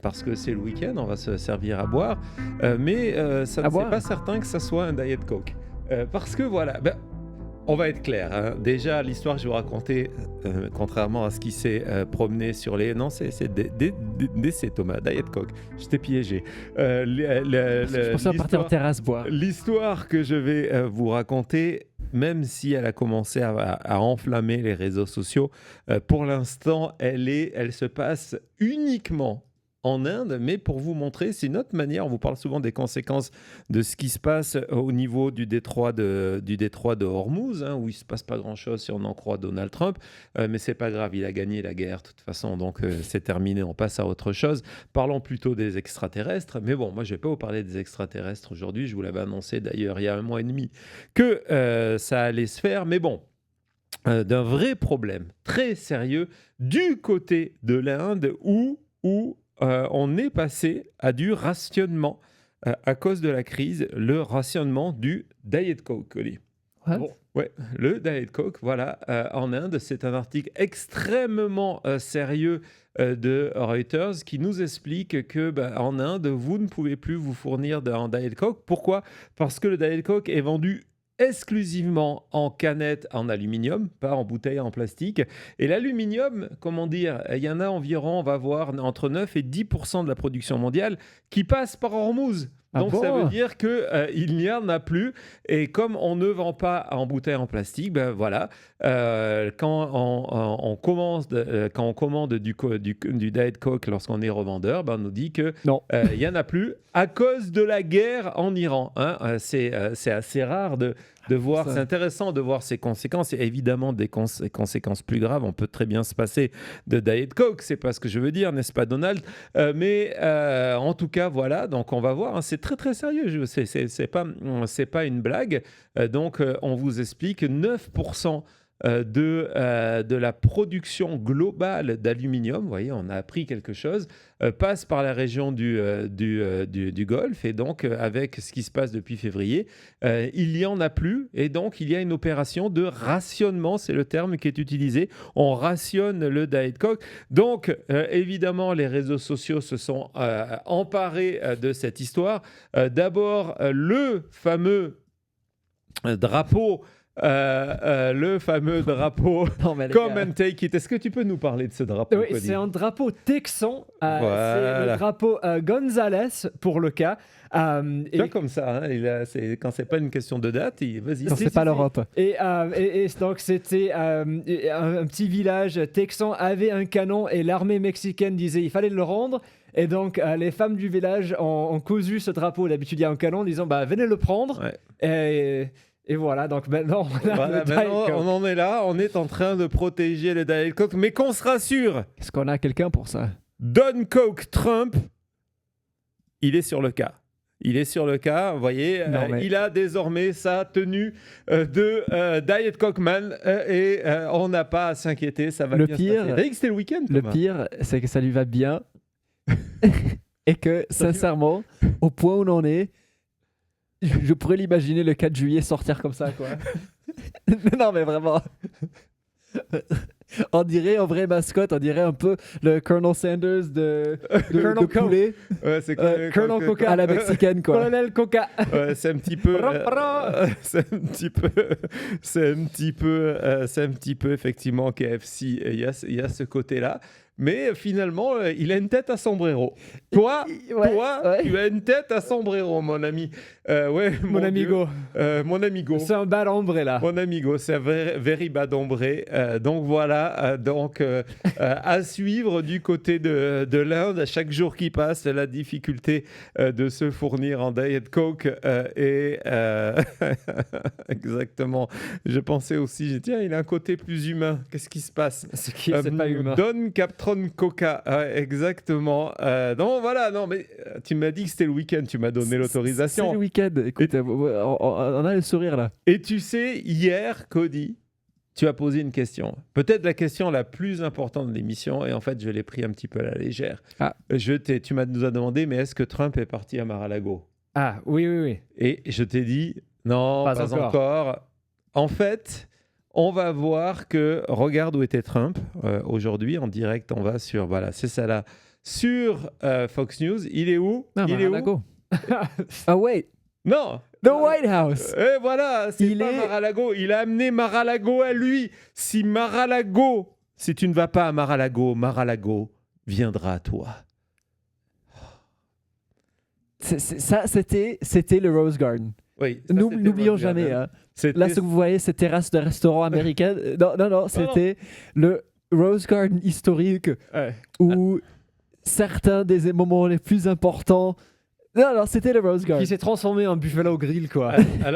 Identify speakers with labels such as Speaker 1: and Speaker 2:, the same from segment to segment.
Speaker 1: parce que c'est le week-end, on va se servir à boire, mais ça
Speaker 2: À
Speaker 1: ne c'est
Speaker 2: boire?
Speaker 1: pas certain que ça soit un Diet Coke. Parce que voilà, on va être clair, hein. Déjà, l'histoire que je vais vous raconter, contrairement à ce qui s'est promené sur les... Non, c'est des Thomas, Diet Coke. Je t'ai piégé.
Speaker 2: Parce que je pensais partir en terrasse boire.
Speaker 1: L'histoire que je vais vous raconter, même si elle a commencé à enflammer les réseaux sociaux, pour l'instant, elle se passe uniquement en Inde, mais pour vous montrer, c'est une autre manière, on vous parle souvent des conséquences de ce qui se passe au niveau du détroit de Hormuz, hein, où il ne se passe pas grand-chose si on en croit Donald Trump, mais c'est pas grave, il a gagné la guerre de toute façon, donc c'est terminé, on passe à autre chose. Parlons plutôt des extraterrestres, mais bon, moi je vais pas vous parler des extraterrestres aujourd'hui, je vous l'avais annoncé d'ailleurs il y a 1 mois et demi que ça allait se faire, mais bon, d'un vrai problème très sérieux du côté de l'Inde où on est passé à du rationnement à cause de la crise, le rationnement du Diet Coke, Oli.
Speaker 2: What?
Speaker 1: Bon, ouais, le Diet Coke, voilà, en Inde, c'est un article extrêmement sérieux de Reuters qui nous explique que en Inde, vous ne pouvez plus vous fournir d'un Diet Coke. Pourquoi? Parce que le Diet Coke est vendu exclusivement en canette en aluminium, pas en bouteille en plastique. Et l'aluminium, comment dire, il y en a environ, on va voir, entre 9 et 10% de la production mondiale qui passe par Hormuz.
Speaker 2: Ah
Speaker 1: Donc ça
Speaker 2: bon?
Speaker 1: veut dire qu'il n'y en a plus. Et comme on ne vend pas en bouteille en plastique, ben voilà, quand on commande du Diet Coke lorsqu'on est revendeur, ben on nous dit que
Speaker 2: Non.
Speaker 1: il n'y en a plus à cause de la guerre en Iran, hein. C'est assez rare de voir,
Speaker 2: Ça.
Speaker 1: c'est intéressant de voir ces conséquences. Et évidemment, des conséquences plus graves, on peut très bien se passer de Diet Coke, c'est pas ce que je veux dire, n'est-ce pas Donald? Mais en tout cas, voilà, donc on va voir, hein, c'est très très sérieux, c'est pas une blague. Donc on vous explique 9% de la production globale d'aluminium, vous voyez, on a appris quelque chose, passe par la région du Golfe, et donc avec ce qui se passe depuis février, il n'y en a plus, et donc il y a une opération de rationnement, c'est le terme qui est utilisé, on rationne le Diet Coke. Donc évidemment les réseaux sociaux se sont emparés de cette histoire. D'abord le fameux drapeau
Speaker 2: Non, mais les
Speaker 1: Come
Speaker 2: gars.
Speaker 1: and Take It. Est-ce que tu peux nous parler de ce drapeau,
Speaker 2: Oui,
Speaker 1: Cody?
Speaker 2: c'est un drapeau texan. C'est
Speaker 1: Voilà.
Speaker 2: le drapeau González pour le cas.
Speaker 1: Tu vois, comme ça, hein, quand c'est pas une question de date, vas-y.
Speaker 2: Non,
Speaker 1: Si,
Speaker 2: c'est
Speaker 1: si,
Speaker 2: pas
Speaker 1: si.
Speaker 2: l'Europe. Et donc c'était un petit village texan avait un canon et l'armée mexicaine disait il fallait le rendre. Et donc les femmes du village ont cousu ce drapeau. D'habitude il y a un canon disant venez le prendre.
Speaker 1: Ouais.
Speaker 2: Et voilà, donc maintenant on a
Speaker 1: Voilà,
Speaker 2: le Diet
Speaker 1: maintenant,
Speaker 2: Coke.
Speaker 1: on en est là, on est en train de protéger le Diet Coke, mais qu'on se rassure,
Speaker 2: Est-ce qu'on a quelqu'un pour ça?
Speaker 1: Don Coke Trump, il est sur le cas. Il est sur le cas, vous voyez,
Speaker 2: Non, mais-
Speaker 1: il a désormais sa tenue de Diet Coke Man et on n'a pas à s'inquiéter, ça va
Speaker 2: Le
Speaker 1: bien
Speaker 2: pire-
Speaker 1: se passer. T'as dit que c'était le week-end,
Speaker 2: Le
Speaker 1: Thomas?
Speaker 2: pire, c'est que ça lui va bien. Et que, sincèrement, au point où on en est, je pourrais l'imaginer le 4 juillet sortir comme ça, quoi. Non, mais vraiment. On dirait un vrai mascotte, on dirait un peu le Colonel Sanders de
Speaker 1: Colonel
Speaker 2: de poulet.
Speaker 1: Ouais, c'est
Speaker 2: Colonel Coca à la mexicaine, quoi.
Speaker 3: Colonel Coca.
Speaker 1: Ouais, c'est un petit peu, c'est un petit peu effectivement KFC. Il y a ce côté-là, mais finalement, il a une tête à sombrero. Toi,
Speaker 2: Ouais.
Speaker 1: tu as une tête à sombrero, mon ami. Ouais,
Speaker 3: Mon amigo.
Speaker 1: Dieu. Mon amigo.
Speaker 3: C'est un bal ombre là.
Speaker 1: Mon amigo, c'est un very bad hombre. Donc voilà, à suivre du côté de l'Inde, à chaque jour qui passe, la difficulté de se fournir en Diet Coke exactement. Je pensais aussi, tiens, il a un côté plus humain. Qu'est-ce qui se passe?
Speaker 3: C'est pas humain.
Speaker 1: Don Captron Coca, exactement. Non, voilà, non, mais tu m'as dit que c'était le week-end, tu m'as donné
Speaker 2: C'est
Speaker 1: l'autorisation.
Speaker 2: le week-end. Écoute, on a le sourire là.
Speaker 1: Et tu sais, hier, Cody, tu as posé une question. Peut-être la question la plus importante de l'émission, et en fait, je l'ai pris un petit peu à la légère.
Speaker 2: Ah.
Speaker 1: Tu nous as demandé, mais est-ce que Trump est parti à Mar-a-Lago?
Speaker 3: Ah, oui.
Speaker 1: Et je t'ai dit, non,
Speaker 3: Pas
Speaker 1: pas
Speaker 3: encore.
Speaker 1: encore. En fait, on va voir que, regarde où était Trump aujourd'hui, en direct, on va sur, voilà, c'est ça là, sur Fox News. Il est où?
Speaker 2: Ah,
Speaker 1: Il est où?
Speaker 2: Mar-a-Lago. Ah, wait.
Speaker 1: Non.
Speaker 2: The White House.
Speaker 1: Et voilà, c'est
Speaker 2: Il
Speaker 1: pas
Speaker 2: est-
Speaker 1: Mar-a-Lago. Il a amené Mar-a-Lago à lui. Si tu ne vas pas à Mar-a-Lago viendra à toi.
Speaker 2: Ça, c'était le Rose Garden.
Speaker 1: Oui. ça, c'était
Speaker 2: N'oublions
Speaker 1: Rose
Speaker 2: jamais.
Speaker 1: Garden.
Speaker 2: Hein.
Speaker 1: C'était-
Speaker 2: Là, ce que vous voyez, cette terrasse de restaurant américaine. Non, c'était le Rose Garden historique où certains des moments les plus importants. Non, c'était le Rose Garden.
Speaker 3: Qui s'est transformé en Buffalo Grill, quoi.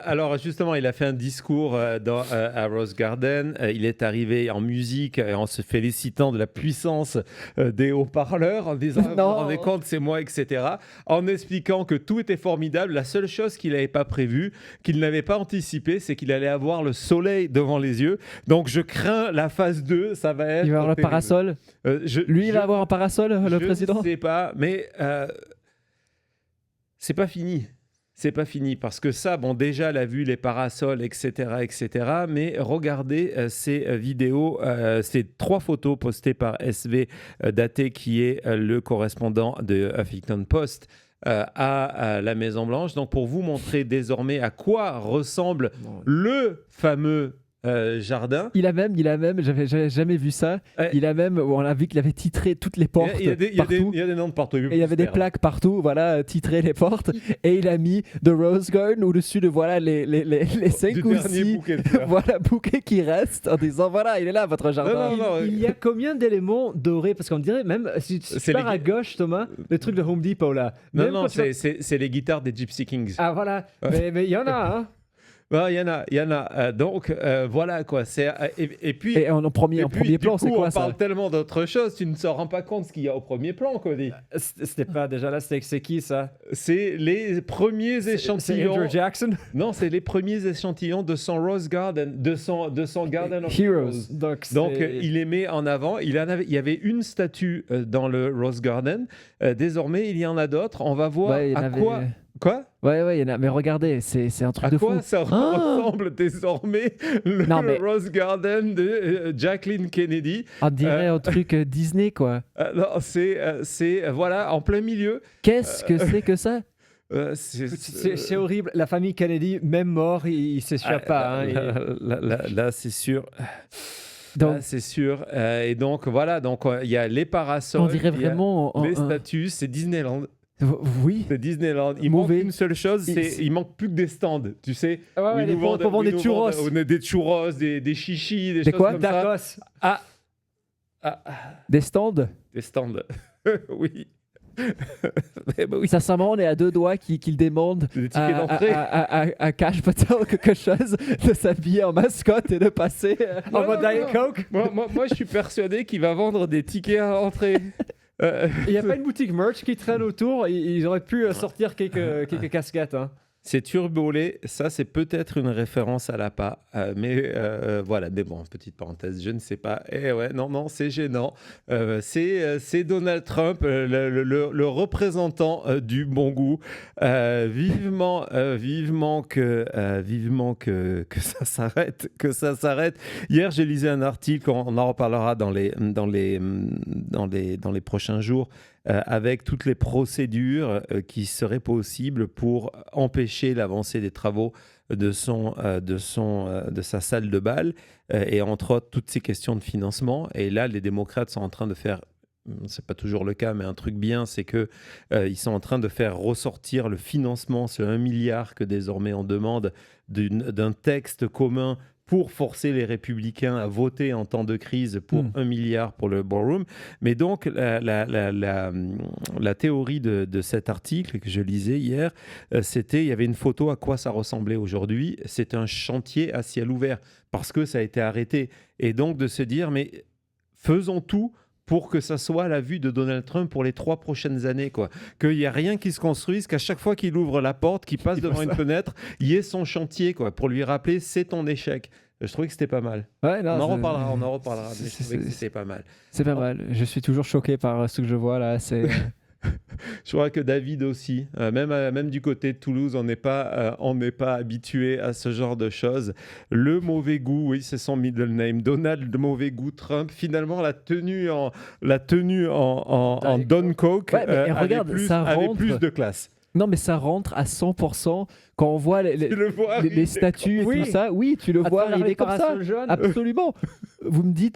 Speaker 1: Alors justement, il a fait un discours à Rose Garden. Il est arrivé en musique en se félicitant de la puissance des haut-parleurs, en disant vous vous
Speaker 2: Non.
Speaker 1: rendez compte, c'est moi, etc. En expliquant que tout était formidable. La seule chose qu'il n'avait pas prévue, qu'il n'avait pas anticipé, c'est qu'il allait avoir le soleil devant les yeux. Donc je crains la phase 2, ça va être...
Speaker 2: Il va avoir le
Speaker 1: terrible.
Speaker 2: parasol. Lui, il va avoir un parasol, le président.
Speaker 1: Je ne sais pas, mais c'est pas fini. C'est pas fini parce que ça, bon, déjà, la vue, les parasols, etc., etc. Mais regardez ces vidéos, ces 3 photos postées par SV Daté, qui est le correspondant de Huffington Post. À la Maison Blanche, donc pour vous montrer désormais à quoi ressemble le fameux jardin.
Speaker 2: Il a même, j'avais jamais vu ça.
Speaker 1: Ouais.
Speaker 2: On a vu qu'il avait titré toutes les portes partout.
Speaker 1: Il y a des noms de partout.
Speaker 2: Et il y avait des plaques partout, voilà, titrées les portes. Et il a mis The Rose Garden au-dessus de voilà les 5
Speaker 1: Du
Speaker 2: ou
Speaker 1: dernier
Speaker 2: 6
Speaker 1: bouquet de fleurs.
Speaker 2: voilà, bouquets qui restent en disant voilà, il est là votre jardin.
Speaker 1: Non,
Speaker 3: Il y a combien d'éléments dorés? Parce qu'on dirait même, si tu
Speaker 1: C'est
Speaker 3: pars
Speaker 1: les-
Speaker 3: à gauche, Thomas, le truc de Home Depot, là.
Speaker 1: Non,
Speaker 3: Même
Speaker 1: non,
Speaker 3: quand tu vas-
Speaker 1: c'est les guitares des Gypsy Kings.
Speaker 3: Ah, voilà. Mais il y en a, hein.
Speaker 1: Il y en a. Donc, voilà, quoi. Et puis...
Speaker 2: Et en premier
Speaker 1: du
Speaker 2: plan,
Speaker 1: coup,
Speaker 2: c'est quoi
Speaker 1: on
Speaker 2: ça?
Speaker 1: parle tellement d'autres choses, tu ne te rends pas compte ce qu'il y a au premier plan, Cody.
Speaker 3: C'était pas déjà là, c'est qui, ça?
Speaker 1: C'est les premiers
Speaker 3: C'est
Speaker 1: échantillons.
Speaker 3: Andrew Jackson?
Speaker 1: Non, c'est les premiers échantillons de son Rose Garden, de son Garden of
Speaker 2: Heroes.
Speaker 3: Donc,
Speaker 1: Donc, il les met en avant. Il y avait une statue dans le Rose Garden. Désormais, il y en a d'autres. On va voir
Speaker 2: Ouais, il y en
Speaker 1: à
Speaker 2: avait-
Speaker 1: quoi... Quoi?
Speaker 2: Ouais, il y en a. Mais regardez, c'est un truc
Speaker 1: À
Speaker 2: de fou.
Speaker 1: quoi ça ressemble désormais le
Speaker 2: Non, mais-
Speaker 1: Rose Garden de Jacqueline Kennedy?
Speaker 2: On dirait un truc Disney, quoi.
Speaker 1: Non, c'est voilà, en plein milieu.
Speaker 2: Qu'est-ce que c'est que ça?
Speaker 3: C'est horrible. La famille Kennedy, même mort, il s'échappe pas. Hein.
Speaker 1: Là, c'est sûr.
Speaker 2: Donc,
Speaker 1: Là, c'est sûr. Et donc, voilà. Donc, il y a les parasols.
Speaker 2: on dirait
Speaker 1: il y a
Speaker 2: vraiment
Speaker 1: les statues. C'est Disneyland.
Speaker 2: Oui.
Speaker 1: C'est Disneyland. Il
Speaker 2: Mauvais.
Speaker 1: manque une seule chose, il manque plus que des stands. Tu sais,
Speaker 3: Ouais,
Speaker 1: où ils
Speaker 3: les
Speaker 1: nous
Speaker 3: pour vendre
Speaker 1: où
Speaker 3: des
Speaker 1: ils nous
Speaker 3: churros.
Speaker 1: vendent, des churros, des chichis, des
Speaker 2: Des
Speaker 1: choses
Speaker 2: quoi?
Speaker 1: comme ça.
Speaker 3: Tacos.
Speaker 2: Des stands.
Speaker 1: Des stands. Oui. Eh ben oui.
Speaker 2: Sincèrement, on est à 2 doigts qu'il demande
Speaker 1: Des tickets d'entrée.
Speaker 2: à Cash Patel quelque chose de s'habiller en mascotte et de passer.
Speaker 3: En mode Diet Coke.
Speaker 1: Moi, je suis persuadé qu'il va vendre des tickets à l'entrée.
Speaker 3: Il n'y a pas une boutique merch qui traîne autour. Ils auraient pu sortir quelques casquettes. Hein.
Speaker 1: C'est turbolé, ça c'est peut-être une référence à l'appât, mais voilà, mais bon, petite parenthèse, je ne sais pas. Eh ouais, non, c'est gênant. C'est Donald Trump, le représentant du bon goût. Vivement que ça s'arrête, Hier, j'ai lisé un article, on en reparlera dans les prochains jours, avec toutes les procédures qui seraient possibles pour empêcher l'avancée des travaux de sa salle de bal, et entre autres toutes ces questions de financement. Et là, les démocrates sont en train de faire, c'est pas toujours le cas, mais un truc bien, c'est que ils sont en train de faire ressortir le financement, ce 1 milliard que désormais on demande, d'un texte commun pour forcer les républicains à voter en temps de crise pour 1 milliard pour le ballroom. Mais donc, la théorie de cet article que je lisais hier, c'était, il y avait une photo à quoi ça ressemblait aujourd'hui. C'est un chantier à ciel ouvert parce que ça a été arrêté. Et donc, de se dire, mais faisons tout pour que ça soit la vue de Donald Trump pour les 3 prochaines années, quoi. Qu'il n'y a rien qui se construise, qu'à chaque fois qu'il ouvre la porte, qu'il passe devant une fenêtre, il y ait son chantier, quoi, pour lui rappeler c'est ton échec. Je trouvais que c'était pas mal.
Speaker 2: Ouais, non,
Speaker 1: on en
Speaker 2: c'est-
Speaker 1: reparlera, mais je trouvais que c'était pas mal.
Speaker 2: C'est pas mal. Je suis toujours choqué par ce que je vois là. C'est
Speaker 1: Je crois que David aussi. Même du côté de Toulouse, on n'est pas habitué à ce genre de choses. Le mauvais goût, oui, c'est son middle name. Donald Mauvais Goût Trump. Finalement, la tenue en Don Coke
Speaker 4: Ouais, mais regarde, ça
Speaker 1: avait
Speaker 4: rentre.
Speaker 1: plus de classe.
Speaker 4: Non, mais ça rentre à 100% quand on voit
Speaker 1: Tu le vois,
Speaker 4: les statues et
Speaker 2: Oui.
Speaker 4: tout ça. Oui, tu le
Speaker 2: À
Speaker 4: vois
Speaker 2: travers
Speaker 4: arriver
Speaker 2: les
Speaker 4: comme ça.
Speaker 2: parasols jaunes.
Speaker 4: Absolument. Vous me dites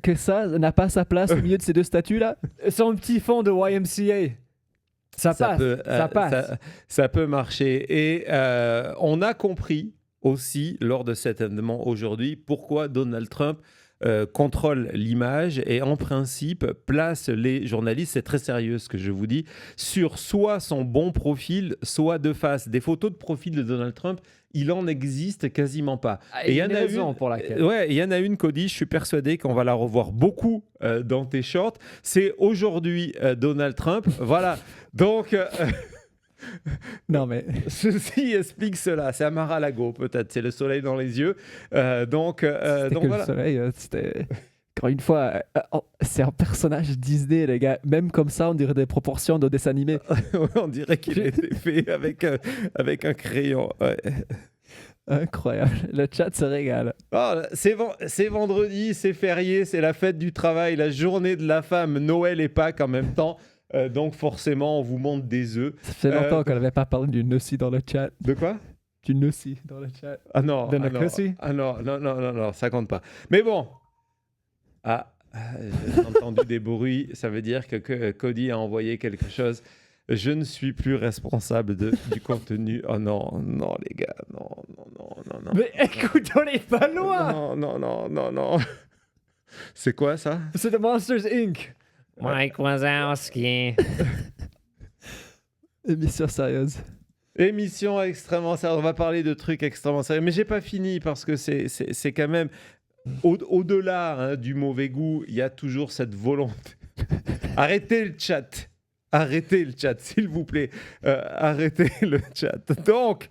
Speaker 4: que ça n'a pas sa place au milieu de ces deux statues-là?
Speaker 2: Son petit fond de YMCA. Ça passe. Ça passe.
Speaker 1: Ça peut marcher. Et on a compris aussi, lors de cet événement aujourd'hui, pourquoi Donald Trump contrôle l'image et en principe place les journalistes, c'est très sérieux ce que je vous dis, sur soit son bon profil, soit de face. Des photos de profil de Donald Trump, il en existe quasiment pas.
Speaker 2: Et il y en a raison pour laquelle.
Speaker 1: Ouais, il y en a une, Cody, je suis persuadé qu'on va la revoir beaucoup dans tes shorts. C'est aujourd'hui Donald Trump. Voilà. Donc,
Speaker 4: Non, mais
Speaker 1: ceci explique cela. C'est Mar-a-Lago, peut-être. C'est le soleil dans les yeux. Donc
Speaker 4: c'était que
Speaker 1: voilà.
Speaker 4: le soleil. C'était... Encore une fois, c'est un personnage Disney, les gars. Même comme ça, on dirait des proportions de dessin animé.
Speaker 1: On dirait qu'il a été fait avec un crayon. Ouais.
Speaker 4: Incroyable. Le chat se régale.
Speaker 1: Oh, c'est vendredi, c'est férié, c'est la fête du travail, la journée de la femme, Noël et Pâques en même temps. Donc forcément, on vous montre des œufs.
Speaker 4: Ça fait longtemps qu'on n'avait pas parlé du Nossi dans le chat.
Speaker 1: De quoi?
Speaker 4: Du Nossi dans le chat.
Speaker 1: Ah non,
Speaker 2: De notre Nossi?
Speaker 1: non, ça compte pas. Mais bon. J'ai entendu des bruits, ça veut dire que Cody a envoyé quelque chose. Je ne suis plus responsable du contenu. Oh non, les gars, non.
Speaker 2: Mais écoute, on n'est pas loin.
Speaker 1: Non. C'est quoi ça?
Speaker 2: C'est The Monsters Inc.
Speaker 5: Mike Wazowski.
Speaker 4: Émission sérieuse.
Speaker 1: Émission extrêmement sérieuse. On va parler de trucs extrêmement sérieux. Mais j'ai pas fini parce que c'est quand même... Au-delà du mauvais goût, il y a toujours cette volonté. Arrêtez le chat, s'il vous plaît. Arrêtez le chat. Donc,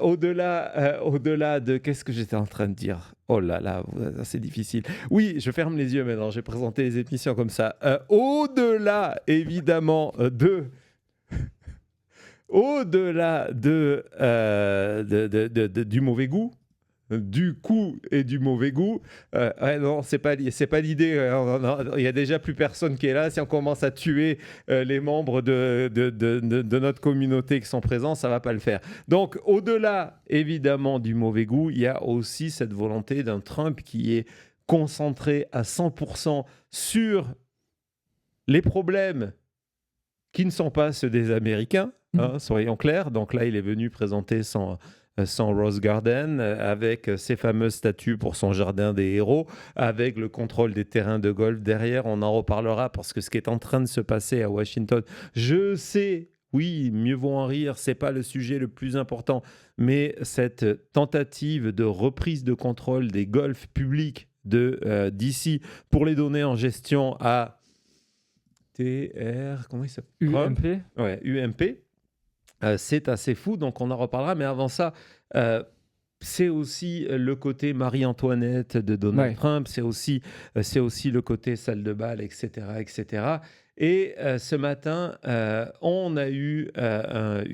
Speaker 1: au-delà de... Qu'est-ce que j'étais en train de dire? Oh là là, c'est difficile. Oui, je ferme les yeux maintenant. J'ai présenté les émissions comme ça. Au-delà, évidemment, au-delà du mauvais goût, du coup et du mauvais goût. Non, c'est pas l'idée. Il y a déjà plus personne qui est là. Si on commence à tuer les membres de notre communauté qui sont présents, ça va pas le faire. Donc, au-delà, évidemment, du mauvais goût, il y a aussi cette volonté d'un Trump qui est concentré à 100% sur les problèmes qui ne sont pas ceux des Américains, soyons clairs. Donc là, il est venu présenter son Rose Garden, avec ses fameuses statues pour son jardin des héros, avec le contrôle des terrains de golf derrière. On en reparlera parce que ce qui est en train de se passer à Washington, je sais, oui, mieux vaut en rire, c'est pas le sujet le plus important, mais cette tentative de reprise de contrôle des golfs publics d'ici pour les donner en gestion à comment il s'appelle?
Speaker 2: UMP.
Speaker 1: Ouais, UMP. C'est assez fou, donc on en reparlera. Mais avant ça, c'est aussi le côté Marie-Antoinette de Donald Trump, c'est aussi le côté salle de bal, etc. Et ce matin, on a eu un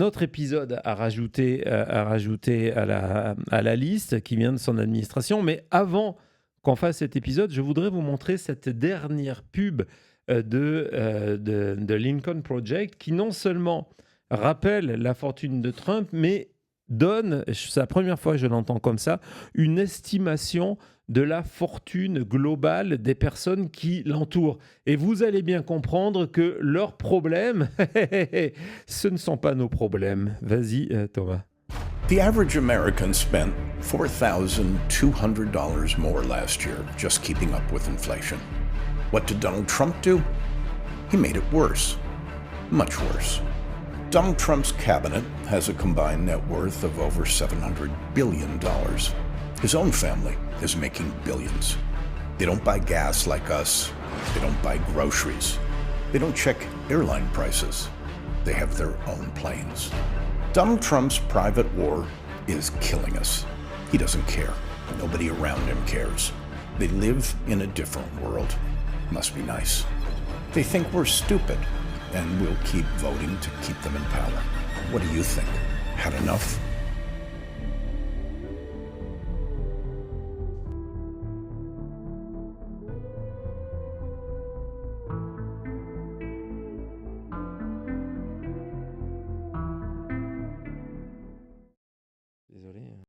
Speaker 1: autre épisode à rajouter à la liste qui vient de son administration. Mais avant qu'on fasse cet épisode, je voudrais vous montrer cette dernière pub de Lincoln Project qui non seulement rappelle la fortune de Trump, mais donne, c'est la première fois que je l'entends comme ça, une estimation de la fortune globale des personnes qui l'entourent. Et vous allez bien comprendre que leurs problèmes, ce ne sont pas nos problèmes. Vas-y, Thomas.
Speaker 6: The average American spent $4,200 more last year just keeping up with inflation. What did Donald Trump do? He made it worse. Much worse. Donald Trump's cabinet has a combined net worth of over $700 billion. His own family is making billions. They don't buy gas like us. They don't buy groceries. They don't check airline prices. They have their own planes. Donald Trump's private war is killing us. He doesn't care. Nobody around him cares. They live in a different world. Must be nice. They think we're stupid, and we'll keep voting to keep them in power. What do you think? Had enough?